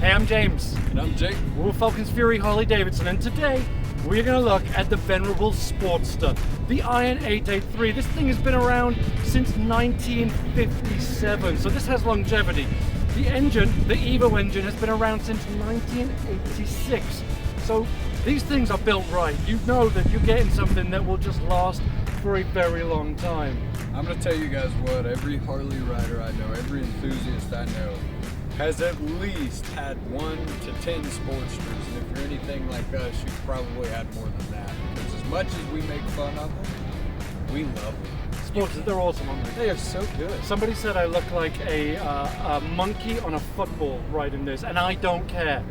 Hey, I'm James. And I'm Jake. We're Falcons Fury Harley-Davidson, and today we're going to look at the venerable Sportster, the Iron 883. This thing has been around since 1957, so this has longevity. The engine, the Evo engine, has been around since 1986. So these things are built right. You know that you're getting something that will just last for a very long time. I'm going to tell you guys what, every Harley rider I know, every enthusiast I know, has at least had 1 to 10 Sportsters, and if you're anything like us, you've probably had more than that, because as much as we make fun of them, we love them. Sportsters, they're awesome, aren't they? They are so good. Somebody said I look like a monkey on a football riding this, and I don't care.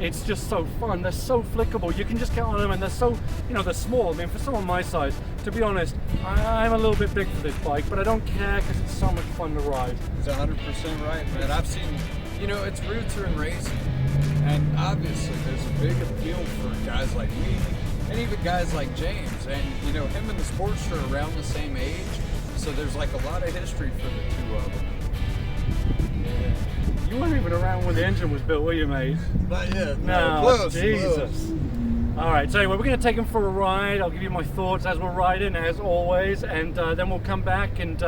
It's just so fun. They're so flickable. You can just get on them, and they're so, they're small. I mean, for someone my size, to be honest, I'm a little bit big for this bike, but I don't care because it's so much fun to ride. It's 100% right, man. I've seen, its roots are in racing, and obviously there's a big appeal for guys like me, and even guys like James, and him and the Sportster are around the same age, so there's like a lot of history for the two of them. Yeah. You weren't even around when the engine was built, were you, mate? Not yet. No, Close, Jesus. close. All right, so anyway, we're going to take him for a ride. I'll give you my thoughts as we're riding, as always, and then we'll come back and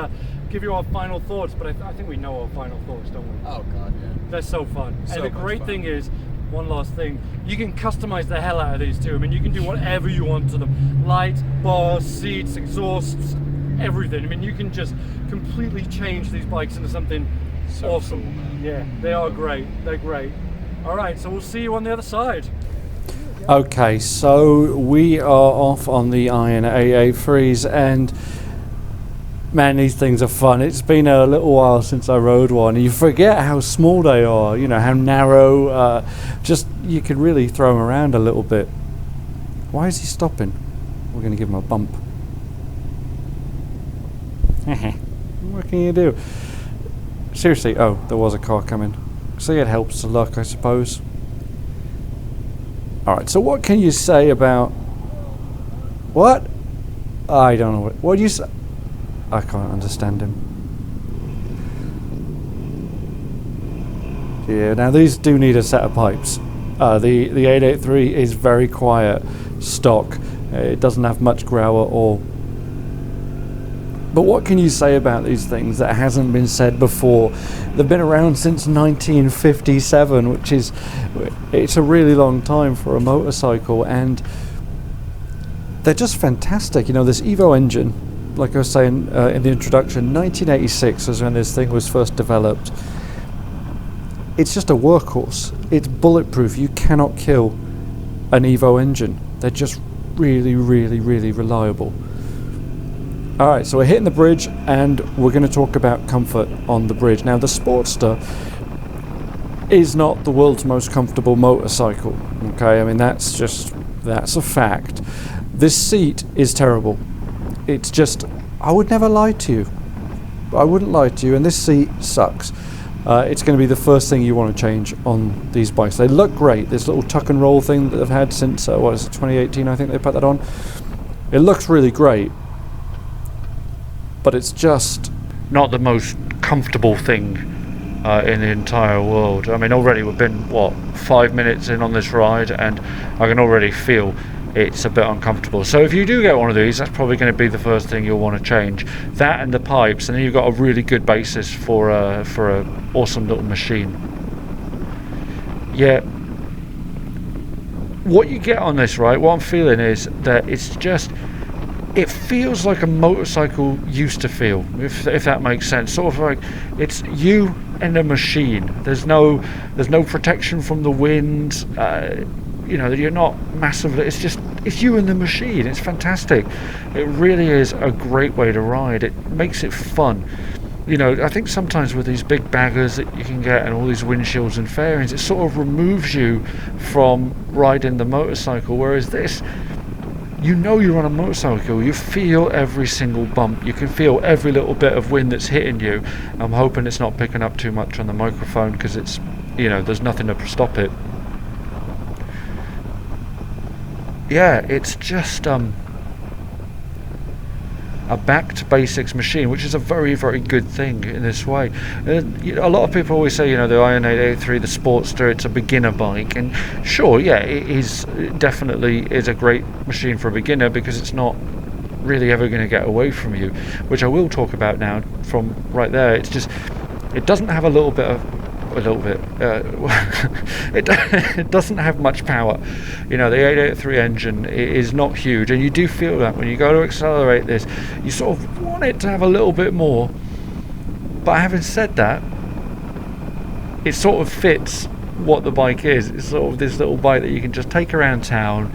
give you our final thoughts. But I think we know our final thoughts, don't we? Oh, God, yeah. They're so fun. So and the much great fun. thing is, one last thing, you can customize the hell out of these too. I mean, you can do whatever you want to them. Lights, bars, seats, exhausts, everything. I mean, you can just completely change these bikes into something So awesome. cool, man. Yeah, they are great. They're great. All right, so we'll see you on the other side. Okay, so we are off on the Iron 883s, and man, these things are fun. It's been a little while since I rode one. You forget how small they are, how narrow, just you can really throw them around a little bit. Why is he stopping? We're going to give him a bump. What can you do? Seriously, oh, there was a car coming. See, it helps the luck, I suppose. Alright, so what can you say about... What? I don't know what do you say? I can't understand him. Yeah, now these do need a set of pipes. The 883 is very quiet stock. It doesn't have much growl at all. But what can you say about these things that hasn't been said before? They've been around since 1957, which is, it's a really long time for a motorcycle, and they're just fantastic. This Evo engine, like I was saying in the introduction, 1986 was when this thing was first developed. It's just a workhorse. It's bulletproof. You cannot kill an Evo engine. They're just really, really, really reliable. Alright, so we're hitting the bridge, and we're going to talk about comfort on the bridge. Now, the Sportster is not the world's most comfortable motorcycle, okay? I mean, that's a fact. This seat is terrible. It's just, I would never lie to you. I wouldn't lie to you, and this seat sucks. It's going to be the first thing you want to change on these bikes. They look great. This little tuck and roll thing that they've had since, 2018, I think they put that on. It looks really great. But it's just not the most comfortable thing in the entire world. I mean, already we've been, 5 minutes in on this ride, and I can already feel it's a bit uncomfortable. So if you do get one of these, that's probably going to be the first thing you'll want to change. That and the pipes, and then you've got a really good basis for a awesome little machine. Yeah. What you get on this, right, what I'm feeling is that it feels like a motorcycle used to feel, if that makes sense. Sort of like it's you and a machine. There's no protection from the wind. You're not massively. It's you and the machine. It's fantastic. It really is a great way to ride. It makes it fun. I think sometimes with these big baggers that you can get and all these windshields and fairings, it sort of removes you from riding the motorcycle. Whereas this, you're on a motorcycle. You feel every single bump. You can feel every little bit of wind that's hitting you. I'm hoping it's not picking up too much on the microphone, because it's, there's nothing to stop it. Yeah, it's just a back to basics machine, which is a very, very good thing in this way. A lot of people always say, the Iron 883, the Sportster, it's a beginner bike, and sure, yeah, it definitely is a great machine for a beginner because it's not really ever going to get away from you, which I will talk about now from right there. It's just, it doesn't have it doesn't have much power. The 883 engine is not huge, and you do feel that when you go to accelerate this, you sort of want it to have a little bit more. But having said that, it sort of fits what the bike is. It's sort of this little bike that you can just take around town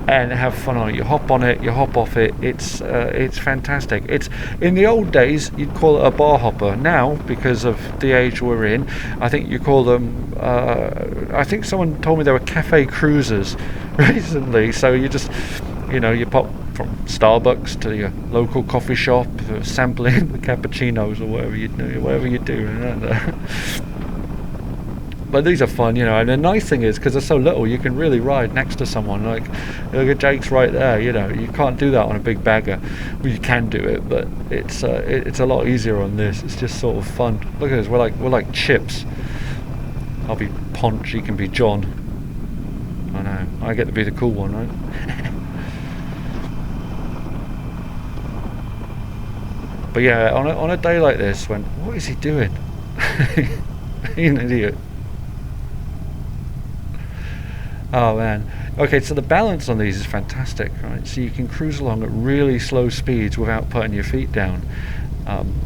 and have fun on it. You hop on it, you hop off it. It's fantastic. It's, in the old days you'd call it a bar hopper. Now, because of the age we're in, I think you call them. I think someone told me they were cafe cruisers recently. So you just, you pop from Starbucks to your local coffee shop, sampling the cappuccinos or whatever you do. But these are fun, and the nice thing is, because they're so little, you can really ride next to someone. Like, look at Jake's right there, you can't do that on a big bagger. Well, you can do it, but it's a lot easier on this. It's just sort of fun. Look at this, we're like chips. I'll be Ponch, he can be John. I know, I get to be the cool one, right? But yeah, on a day like this, what is he doing? He's an idiot. Oh man. Okay, so the balance on these is fantastic, right? So you can cruise along at really slow speeds without putting your feet down.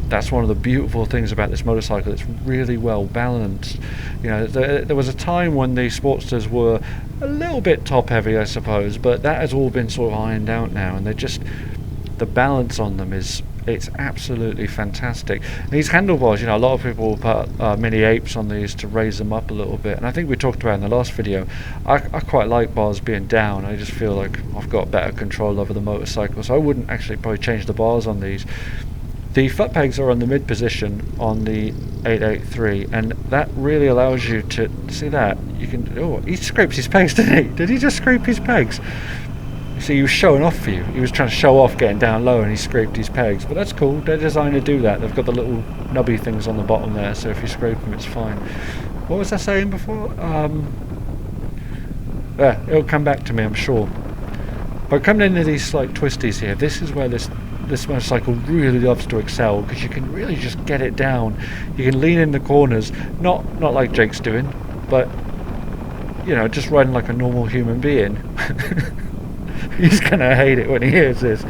That's one of the beautiful things about this motorcycle. It's really well balanced. There was a time when the Sportsters were a little bit top heavy, I suppose, but that has all been sort of ironed out now, and the balance on them it's absolutely fantastic. These handlebars, a lot of people will put mini apes on these to raise them up a little bit, and I think we talked about in the last video, I quite like bars being down. I just feel like I've got better control over the motorcycle, so I wouldn't actually probably change the bars on these. The foot pegs are on the mid position on the 883, and that really allows you to see that you can. He scraped his pegs, didn't he? Did he just scrape his pegs? See, he was showing off for you. He was trying to show off getting down low, and he scraped his pegs. But that's cool. They're designed to do that. They've got the little nubby things on the bottom there, so if you scrape them, it's fine. What was I saying before? Yeah, it'll come back to me, I'm sure. But coming into these slight twisties here, this is where this motorcycle really loves to excel, because you can really just get it down. You can lean in the corners, not like Jake's doing, but just riding like a normal human being. He's gonna hate it when he hears this.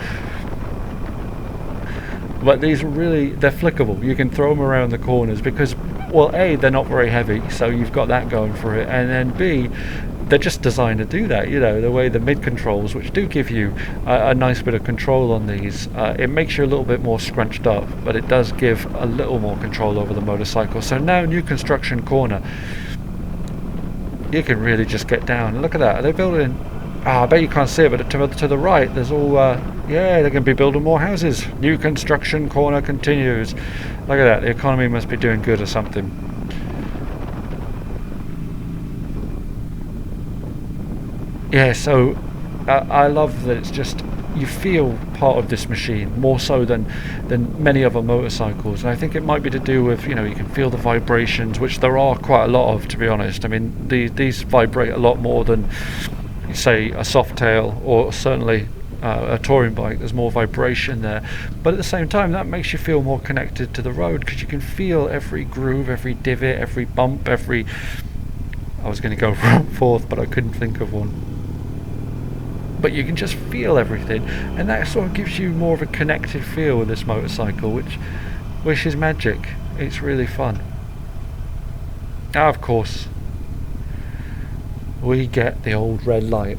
But these they're flickable. You can throw them around the corners because, well, A, they're not very heavy, so you've got that going for it, and then B, they're just designed to do that. The way the mid controls, which do give you a nice bit of control on these, it makes you a little bit more scrunched up, but it does give a little more control over the motorcycle. So now, new construction corner, you can really just get down. Look at that. They're building. I bet you can't see it, but to the right, there's all. They're going to be building more houses. New construction corner continues. Look at that. The economy must be doing good or something. Yeah, so I love that it's just, you feel part of this machine more so than many other motorcycles, and I think it might be to do with, you can feel the vibrations, which there are quite a lot of, to be honest. I mean, these vibrate a lot more than, say, a Softail, or certainly a touring bike. There's more vibration there, but at the same time that makes you feel more connected to the road, because you can feel every groove, every divot, every bump, I was going to go forth, but I couldn't think of one. But you can just feel everything, and that sort of gives you more of a connected feel with this motorcycle, which is magic. It's really fun. Now, of course, we get the old red light.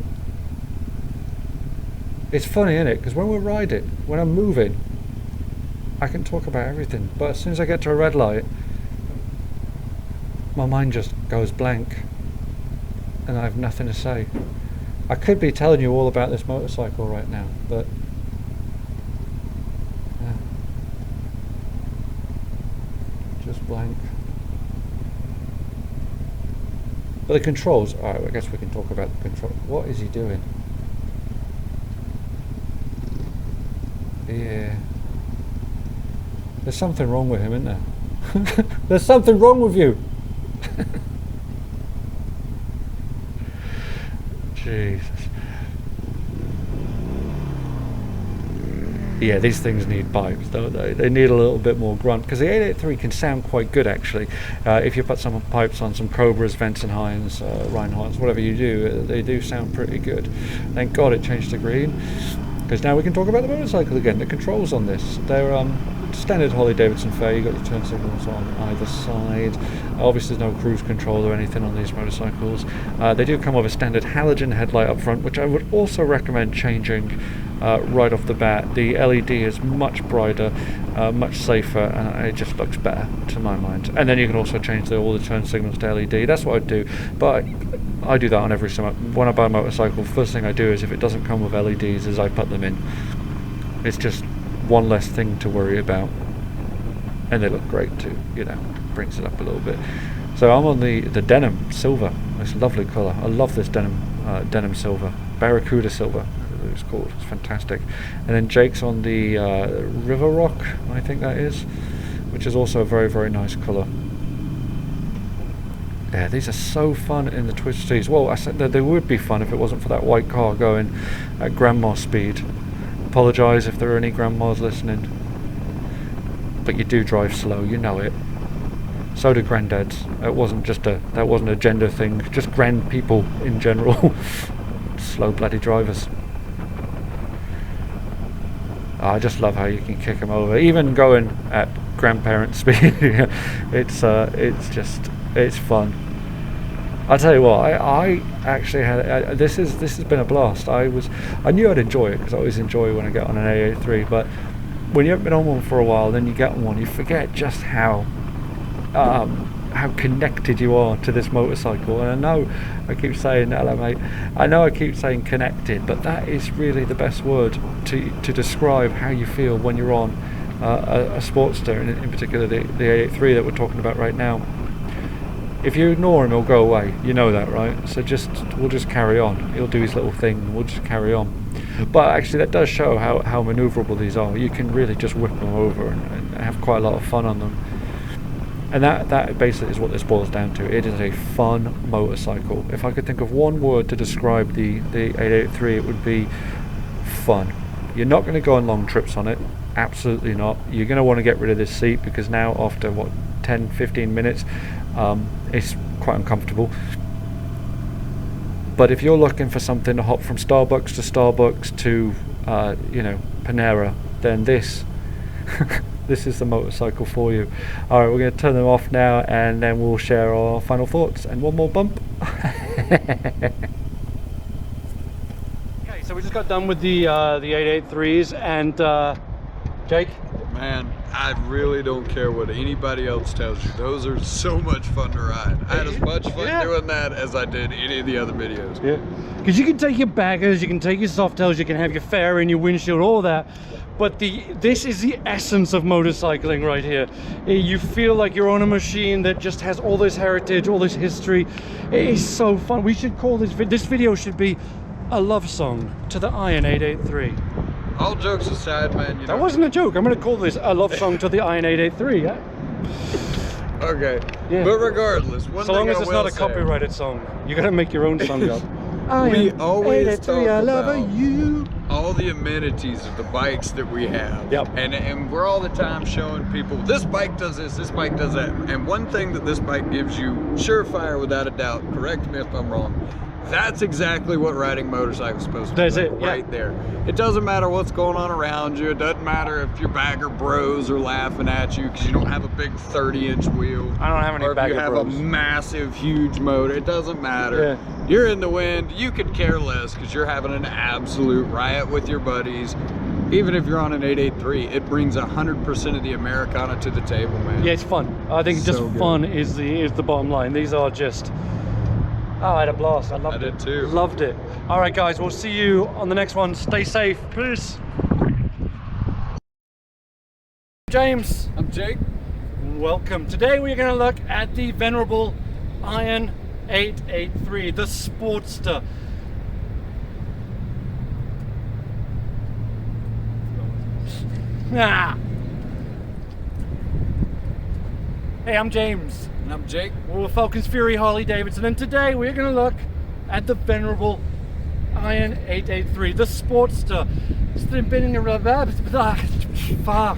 It's funny, isn't it? Because when we're riding, when I'm moving, I can talk about everything, but as soon as I get to a red light, my mind just goes blank, and I have nothing to say. I could be telling you all about this motorcycle right now, but yeah, just blank. But the controls, alright, I guess we can talk about the control. What is he doing? Yeah. There's something wrong with him, isn't there? There's something wrong with you. Jesus. Yeah, these things need pipes, don't they? They need a little bit more grunt, because the 883 can sound quite good actually. If you put some pipes on some Cobras, Vensenheims, Reinhardts, whatever you do, they do sound pretty good. Thank God it changed to green, because now we can talk about the motorcycle again. The controls on this, they're standard Harley-Davidson fare. You've got your turn signals on either side. Obviously there's no cruise control or anything on these motorcycles. They do come with a standard halogen headlight up front, which I would also recommend changing right off the bat. The LED is much brighter, much safer, and it just looks better to my mind. And then you can also change all the turn signals to LED. That's what I do, but I do that on every summer. When I buy a motorcycle, first thing I do is, if it doesn't come with LEDs, is I put them in. It's just one less thing to worry about, and they look great too, you know, brings it up a little bit. So I'm on the denim silver, this lovely colour. I love this denim silver, Barracuda silver it's called. It's fantastic. And then Jake's on the River Rock, I think that is, which is also a very, very nice colour. Yeah, these are so fun in the twisties. Well, I said that they would be fun if it wasn't for that white car going at grandma speed. Apologise if there are any grandmas listening, but you do drive slow, you know it. So do granddads. That wasn't a gender thing, just grand people in general. Slow bloody drivers. I just love how you can kick them over, even going at grandparent speed. It's fun. I'll tell you what, I actually had this has been a blast. I knew I'd enjoy it, because I always enjoy when I get on an A83, but when you haven't been on one for a while, then you get on one, you forget just how connected you are to this motorcycle. And I know I keep saying, hello mate, I know I keep saying connected, but that is really the best word to describe how you feel when you're on a Sportster, and in particular the A83 that we're talking about right now. If you ignore him, he'll go away. You know that, right? So we'll just carry on. He'll do his little thing, and we'll just carry on. But actually, that does show how manoeuvrable these are. You can really just whip them over and have quite a lot of fun on them. And that basically is what this boils down to. It is a fun motorcycle. If I could think of one word to describe the 883, it would be fun. You're not going to go on long trips on it. Absolutely not. You're going to want to get rid of this seat, because now after 10-15 minutes it's quite uncomfortable. But if you're looking for something to hop from Starbucks to Starbucks to Panera, then this this is the motorcycle for you. Alright, we're going to turn them off now, and then we'll share our final thoughts and one more bump. Okay, so we just got done with the 883s, and Jake? Man, I really don't care what anybody else tells you. Those are so much fun to ride. I had as much fun doing that as I did any of the other videos. Yeah, because you can take your baggers, you can take your softails, you can have your fairy and your windshield, all that. But this is the essence of motorcycling right here. You feel like you're on a machine that just has all this heritage, all this history. It is so fun. We should call this video should be a love song to the Iron 883. All jokes aside, man, that wasn't a joke. I'm going to call this a love song to the Iron 883. Yeah. Okay. Yeah. But regardless, one so long thing as I it's will not a say, copyrighted song, you got to make your own song up. We always talk I love about you. all the amenities of the bikes that we have. Yep. And we're all the time showing people, this bike does this bike does that. And one thing that this bike gives you, surefire without a doubt, correct me if I'm wrong, that's exactly what riding motorcycles is supposed to be. That's it, right there. It doesn't matter what's going on around you. It doesn't matter if your bagger bros are laughing at you because you don't have a big 30-inch wheel. I don't have any bagger bros. Or if you have a massive, huge motor. It doesn't matter. Yeah. You're in the wind. You could care less because you're having an absolute riot with your buddies. Even if you're on an 883, it brings 100% of the Americana to the table, man. Yeah, it's fun. I think just fun is the bottom line. These are just... Oh, I had a blast. I loved it. I did too. Loved it. All right, guys, we'll see you on the next one. Stay safe. Peace. James. I'm Jake. Welcome. Today we're going to look at the venerable Iron 883, the Sportster. Ah. Hey, I'm James. And I'm Jake. We're with Falcons Fury Harley-Davidson, and today we're going to look at the venerable Iron 883, the Sportster. It's been in a fuck.